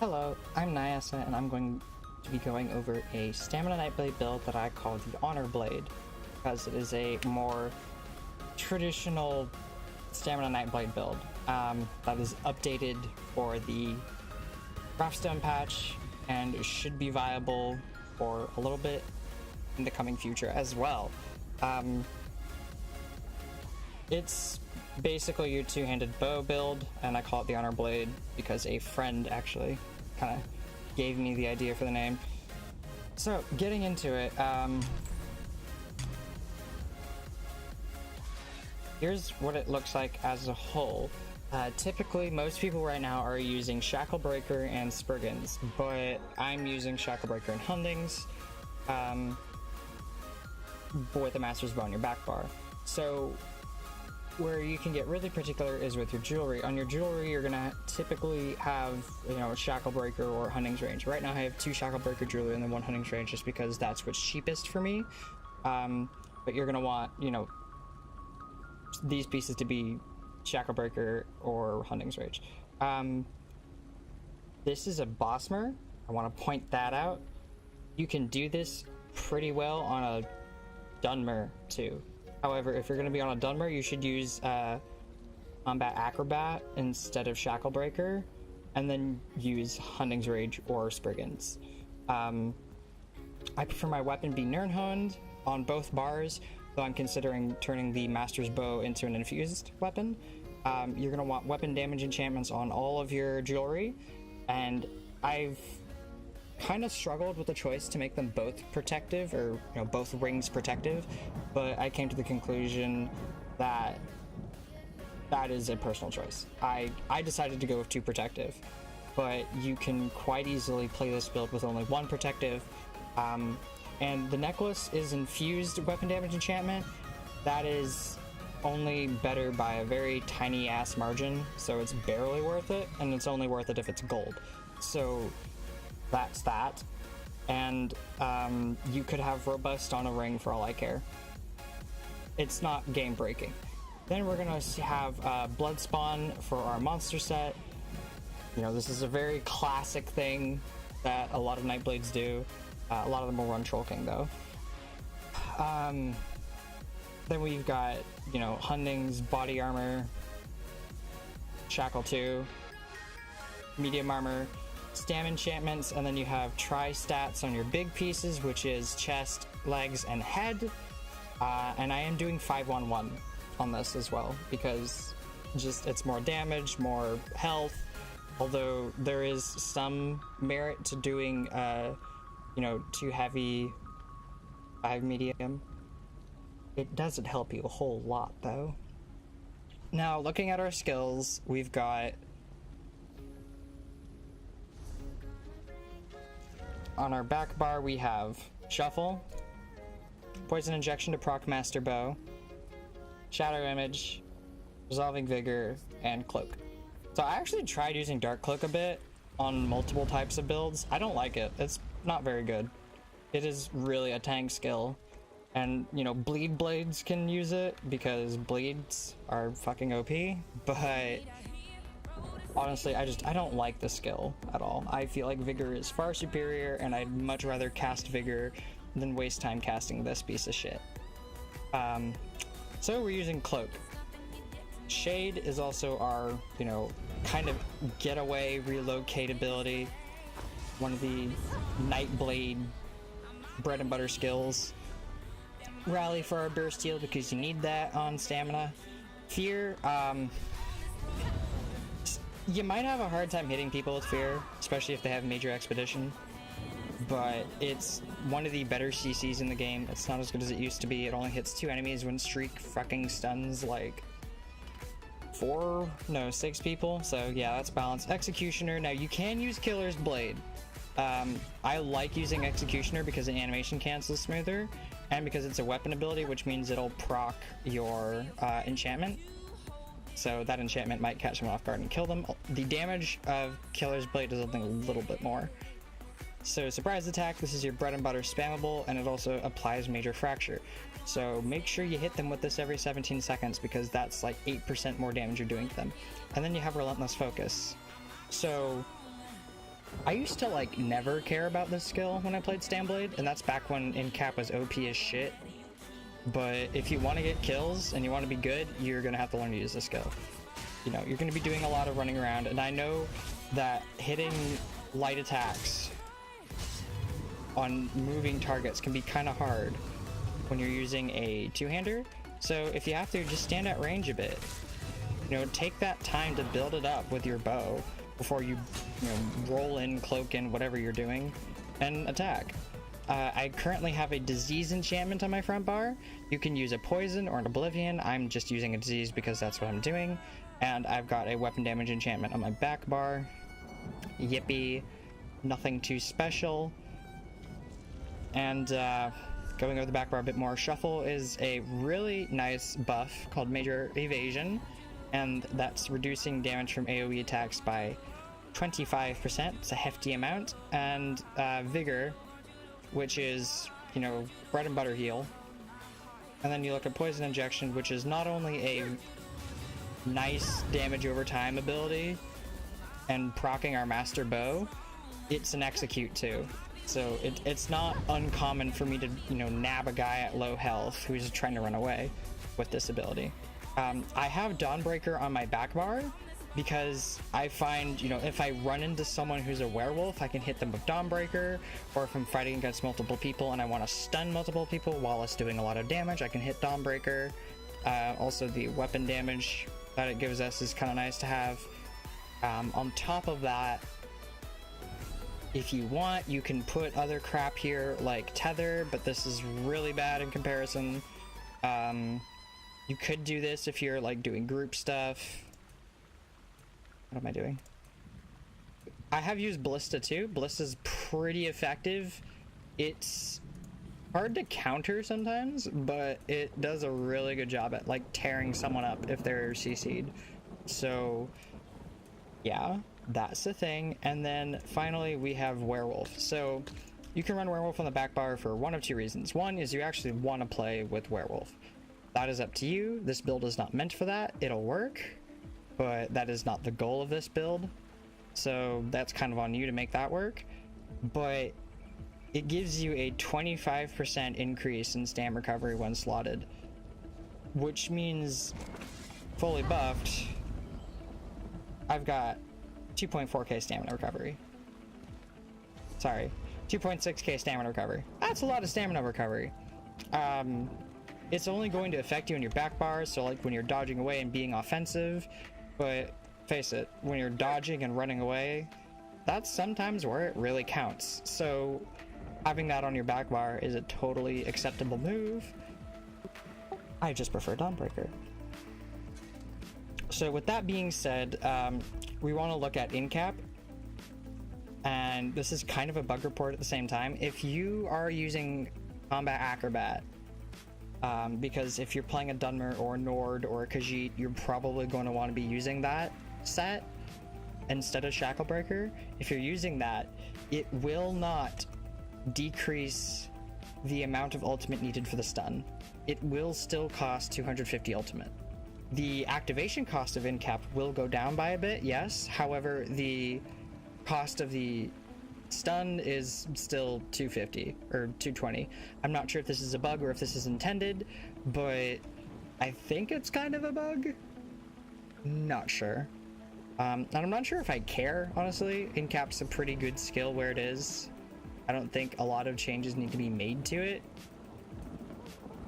Hello, I'm Nyasa, and I'm going to be going over a Stamina Nightblade build that I call the HonorBlade, because it is a more traditional Stamina Nightblade build that is updated for the Wrathstone patch and should be viable for a little bit in the coming future as well. It's basically your two-handed bow build, and I call it the HonorBlade because a friend actually kind of gave me the idea for the name. So, getting into it, here's what it looks like as a whole. Typically, most people right now are using Shacklebreaker and Spurgins, but I'm using Shacklebreaker and Hundings with a Master's Bow on your back bar. So, where you can get really particular is with your jewelry. On your jewelry, you're gonna typically have, a Shacklebreaker or Hunting's range. Right now, I have 2 Shacklebreaker jewelry and then 1 Hunting's range, just because that's what's cheapest for me. But you're gonna want, these pieces to be Shacklebreaker or Hunting's range. This is a Bosmer. I want to point that out. You can do this pretty well on a Dunmer too. However, if you're going to be on a Dunmer, you should use Combat Acrobat instead of Shacklebreaker, and then use Hunting's Rage or Spriggans. I prefer my weapon be Nirnhoned on both bars, though I'm considering turning the Master's Bow into an infused weapon. You're going to want weapon damage enchantments on all of your jewelry, and I've kind of struggled with the choice to make them both protective, or both rings protective, but I came to the conclusion that that is a personal choice. I decided to go with 2 protective, but you can quite easily play this build with only 1 protective. And the necklace is infused weapon damage enchantment. That is only better by a very tiny ass margin, so it's barely worth it, and it's only worth it if it's gold. So that's that. And you could have robust on a ring for all I care. It's not game breaking. Then we're gonna have blood spawn for our monster set. This is a very classic thing that a lot of Nightblades do. A lot of them will run Troll King though. Then we've got, Hunding's body armor, Shackle 2, medium armor, stam enchantments, and then you have tri-stats on your big pieces, which is chest, legs, and head. And I am doing 5-1-1 on this as well, because it's more damage, more health, although there is some merit to doing 2 heavy, 5 medium. It doesn't help you a whole lot though. Now, looking at our skills, we've got on our back bar we have Shuffle, Poison Injection to proc Master Bow, Shadow Image, Resolving Vigor, and Cloak. So I actually tried using Dark Cloak a bit on multiple types of builds. I don't like it. It's not very good. It is really a tank skill. And, bleed blades can use it because bleeds are fucking OP, but honestly, I don't like the skill at all. I feel like Vigor is far superior, and I'd much rather cast Vigor than waste time casting this piece of shit. So we're using Cloak. Shade is also our, kind of getaway relocate ability. One of the Nightblade bread and butter skills. Rally for our burst heal because you need that on stamina. Fear, you might have a hard time hitting people with Fear, especially if they have major expedition, but it's one of the better CCs in the game. It's not as good as it used to be. It only hits 2 enemies when Streak fucking stuns like 6 people, so yeah, that's balanced. Executioner, now you can use Killer's Blade. I like using Executioner because the animation cancels smoother, and because it's a weapon ability, which means it'll proc your enchantment. So that enchantment might catch someone off guard and kill them. The damage of Killer's Blade is something a little bit more. So surprise attack, this is your bread and butter spammable, and it also applies major fracture. So make sure you hit them with this every 17 seconds, because that's like 8% more damage you're doing to them. And then you have relentless focus. So I used to like never care about this skill when I played Nightblade, and that's back when in-cap was OP as shit. But if you want to get kills and you want to be good, you're gonna have to learn to use this skill. You know, you're gonna be doing a lot of running around, and I know that hitting light attacks on moving targets can be kind of hard when you're using a two-hander. So if you have to, just stand at range a bit. You know, take that time to build it up with your bow before you roll in, cloak in, whatever you're doing, and attack. I currently have a disease enchantment on my front bar. You can use a poison or an oblivion. I'm just using a disease because that's what I'm doing. And I've got a weapon damage enchantment on my back bar. Yippee. Nothing too special. And going over the back bar a bit more, Shuffle is a really nice buff called Major Evasion, and that's reducing damage from AoE attacks by 25%. It's a hefty amount. And Vigor, which is, you know, bread and butter heal. And then you look at Poison Injection, which is not only a nice damage over time ability and proccing our Master Bow, it's an execute too. So it's not uncommon for me to, you know, nab a guy at low health who's trying to run away with this ability. I have Dawnbreaker on my back bar because I find, you know, if I run into someone who's a werewolf, I can hit them with Dawnbreaker, or if I'm fighting against multiple people and I want to stun multiple people while it's doing a lot of damage, I can hit Dawnbreaker. Also, the weapon damage that it gives us is kind of nice to have. On top of that, if you want, you can put other crap here like Tether, but this is really bad in comparison. You could do this if you're like doing group stuff. What am I doing? I have used Ballista too. Ballista's pretty effective. It's hard to counter sometimes, but it does a really good job at like tearing someone up if they're CC'd. So yeah, that's the thing. And then finally we have Werewolf. So you can run Werewolf on the back bar for one of two reasons. One is you actually want to play with Werewolf. That is up to you. This build is not meant for that. It'll work, but that is not the goal of this build. So that's kind of on you to make that work. But it gives you a 25% increase in stam recovery when slotted, which means fully buffed, I've got 2.4k stamina recovery. Sorry, 2.6k stamina recovery. That's a lot of stamina recovery. It's only going to affect you in your back bars, so like when you're dodging away and being offensive, but face it, when you're dodging and running away, that's sometimes where it really counts. So having that on your back bar is a totally acceptable move. I just prefer Dawnbreaker. So with that being said, we want to look at in-cap, and this is kind of a bug report at the same time. If you are using Combat Acrobat, because if you're playing a Dunmer or a Nord or a Khajiit, you're probably going to want to be using that set instead of Shacklebreaker. If you're using that, it will not decrease the amount of ultimate needed for the stun. It will still cost 250 ultimate. The activation cost of in-cap will go down by a bit, yes. However, the cost of the stun is still 250 or 220. I'm not sure if this is a bug or if this is intended, but I think it's kind of a bug. Not sure. And I'm not sure if I care, honestly. In-cap's a pretty good skill where it is. I don't think a lot of changes need to be made to it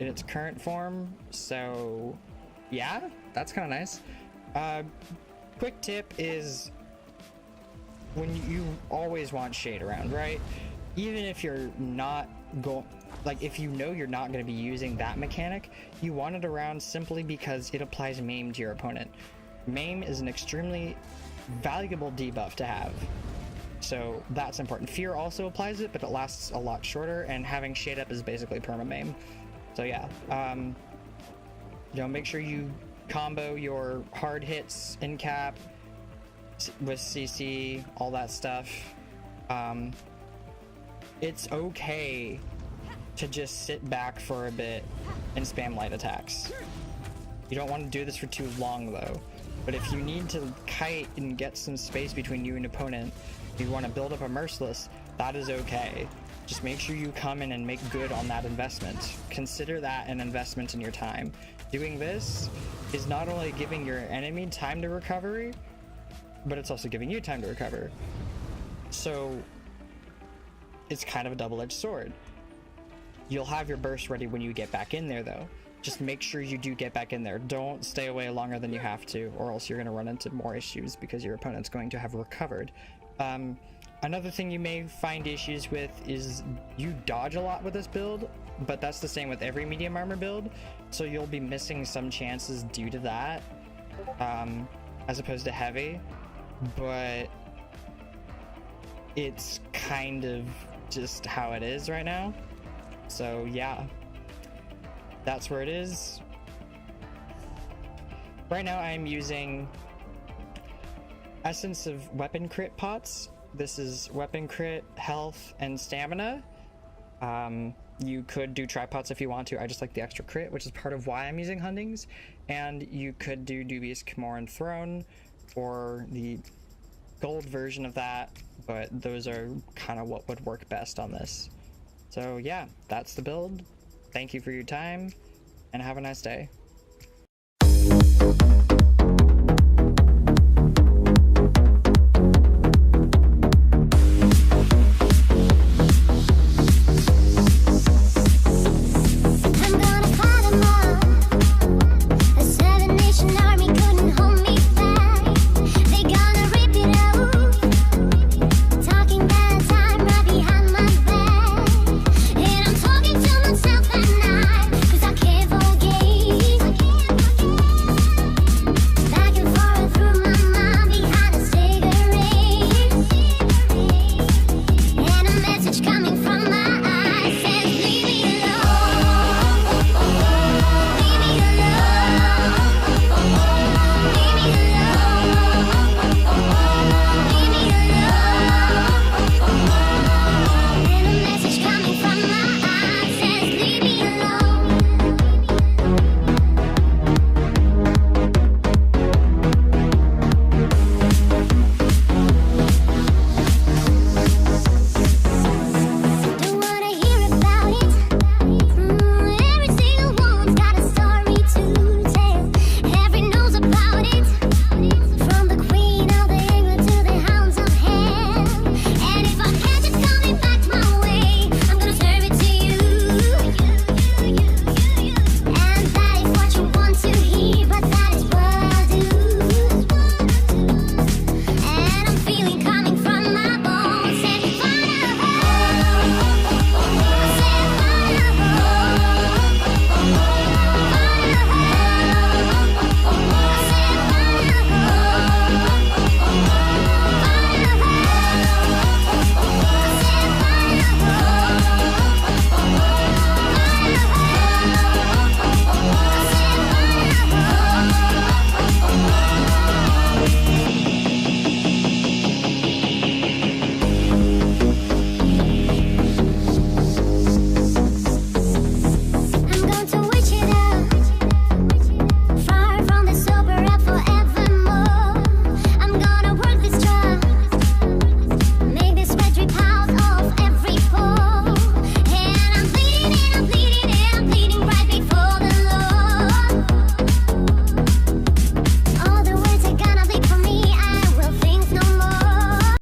in its current form. So yeah, that's kind of nice. Quick tip is, when you always want shade around, right? Even if you're not if you know you're not going to be using that mechanic, you want it around simply because it applies Maim to your opponent. Maim is an extremely valuable debuff to have, so that's important. Fear also applies it, but it lasts a lot shorter, and having shade up is basically perma Maim. So yeah, you know, make sure you combo your hard hits in cap with CC, all that stuff. It's okay to just sit back for a bit and spam light attacks. You don't want to do this for too long though. But if you need to kite and get some space between you and opponent, you want to build up a merciless, that is okay. Just make sure you come in and make good on that investment. Consider that an investment in your time. Doing this is not only giving your enemy time to recovery, but it's also giving you time to recover. So it's kind of a double-edged sword. You'll have your burst ready when you get back in there though. Just make sure you do get back in there. Don't stay away longer than you have to, or else you're going to run into more issues because your opponent's going to have recovered. Another thing you may find issues with is you dodge a lot with this build, but that's the same with every medium armor build, so you'll be missing some chances due to that, as opposed to heavy, but it's kind of just how it is right now. So yeah, that's where it is. Right now I'm using Essence of Weapon Crit pots. This is weapon crit, health, and stamina. You could do tripods if you want to. I just like the extra crit, which is part of why I'm using Hundings. And you could do Dubious Camoran Throne or the gold version of that, but those are kind of what would work best on this. So yeah, that's the build. Thank you for your time, and have a nice day.